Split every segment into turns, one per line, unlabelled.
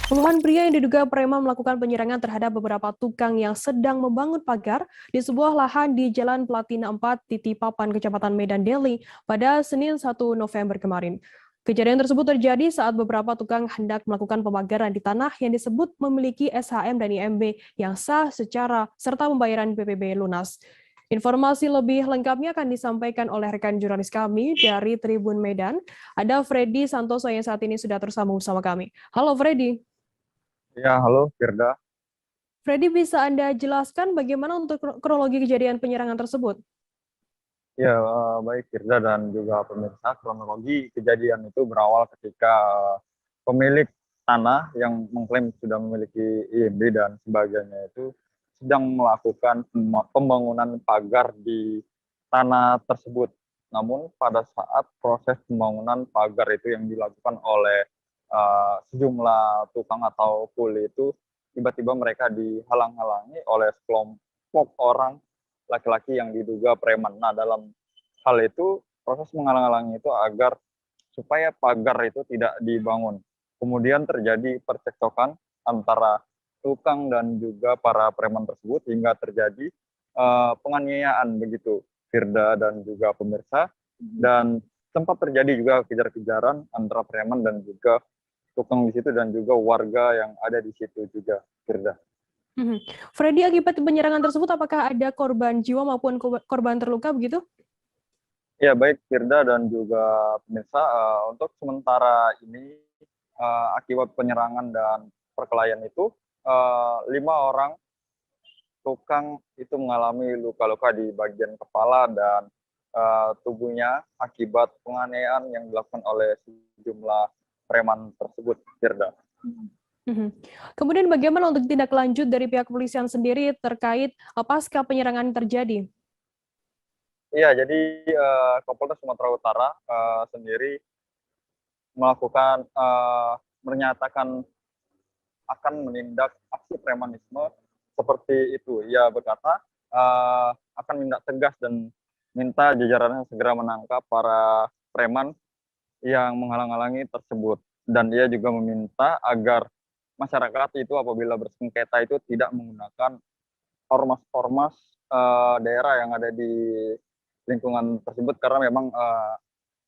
Puluhan pria yang diduga preman melakukan penyerangan terhadap beberapa tukang yang sedang membangun pagar di sebuah lahan di Jalan Platina 4, Titipapan, Kecamatan Medan Deli pada Senin 1 November kemarin. Kejadian tersebut terjadi saat beberapa tukang hendak melakukan pemagaran di tanah yang disebut memiliki SHM dan IMB yang sah secara serta pembayaran PPB lunas. Informasi lebih lengkapnya akan disampaikan oleh rekan jurnalis kami dari Tribun Medan. Ada Freddy Santoso yang saat ini sudah tersambung bersama kami. Halo Freddy.
Ya, halo Firda.
Freddy, bisa Anda jelaskan bagaimana untuk kronologi kejadian penyerangan tersebut?
Ya, baik Firda dan juga pemirsa, kronologi kejadian itu berawal ketika pemilik tanah yang mengklaim sudah memiliki IMB dan sebagainya itu sedang melakukan pembangunan pagar di tanah tersebut. Namun pada saat proses pembangunan pagar itu yang dilakukan oleh sejumlah tukang atau kuli itu, tiba-tiba mereka dihalang-halangi oleh sekelompok orang laki-laki yang diduga preman. Nah, dalam hal itu, proses menghalang-halangi itu agar supaya pagar itu tidak dibangun. Kemudian terjadi percekcokan antara tukang dan juga para preman tersebut hingga terjadi penganiayaan begitu, Firda dan juga pemirsa. Dan sempat terjadi juga kejar-kejaran antara preman dan juga tukang di situ dan juga warga yang ada di situ juga, Firda.
Freddy, akibat penyerangan tersebut apakah ada korban jiwa maupun korban terluka begitu?
Ya, baik Firda dan juga pemirsa, untuk sementara ini akibat penyerangan dan perkelahian itu 5 orang tukang itu mengalami luka-luka di bagian kepala dan tubuhnya akibat penganiayaan yang dilakukan oleh sejumlah preman tersebut, Firda.
Kemudian bagaimana untuk tindak lanjut dari pihak kepolisian sendiri terkait pasca penyerangan terjadi?
Iya, jadi Kapolres Sumatera Utara sendiri melakukan menyatakan akan menindak aksi premanisme seperti itu. Ia berkata akan menindak tegas dan minta jajarannya segera menangkap para preman yang menghalang-halangi tersebut. Dan ia juga meminta agar masyarakat itu apabila bersengketa itu tidak menggunakan ormas-ormas daerah yang ada di lingkungan tersebut, karena memang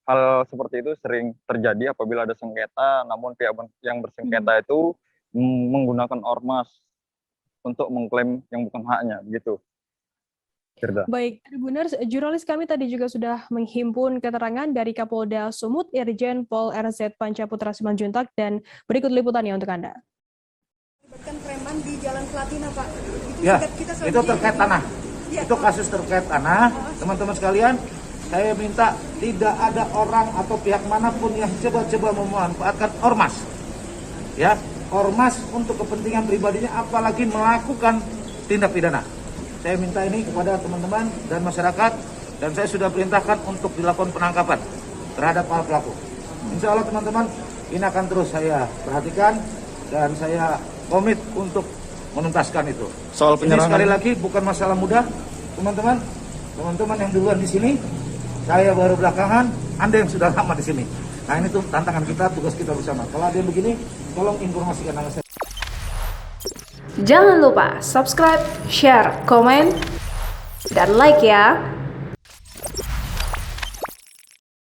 hal seperti itu sering terjadi apabila ada sengketa, namun pihak yang bersengketa itu menggunakan ormas untuk mengklaim yang bukan haknya, begitu. Firda.
Baik, Tribuners, jurnalis kami tadi juga sudah menghimpun keterangan dari Kapolda Sumut, Irjen Pol RZ Pancaputra Simanjuntak, dan berikut liputannya untuk Anda.
Melibatkan preman di Jalan Platina, Pak.
Ya, itu terkait tanah. Ya. Itu kasus terkait tanah. Teman-teman sekalian, saya minta tidak ada orang atau pihak manapun yang coba-coba memanfaatkan ormas. Ya, ormas untuk kepentingan pribadinya, apalagi melakukan tindak pidana. Saya minta ini kepada teman-teman dan masyarakat, dan saya sudah perintahkan untuk dilakukan penangkapan terhadap para pelaku. Insya Allah teman-teman, ini akan terus saya perhatikan dan saya komit untuk menuntaskan itu. Soal penyerangan. Ini sekali lagi bukan masalah mudah, teman-teman. Teman-teman yang duluan di sini, saya baru belakangan, Anda yang sudah lama di sini. Nah, ini tuh tantangan kita, tugas kita bersama. Kalau ada yang begini, tolong informasikan saya.
Jangan lupa subscribe, share, komen, dan like ya.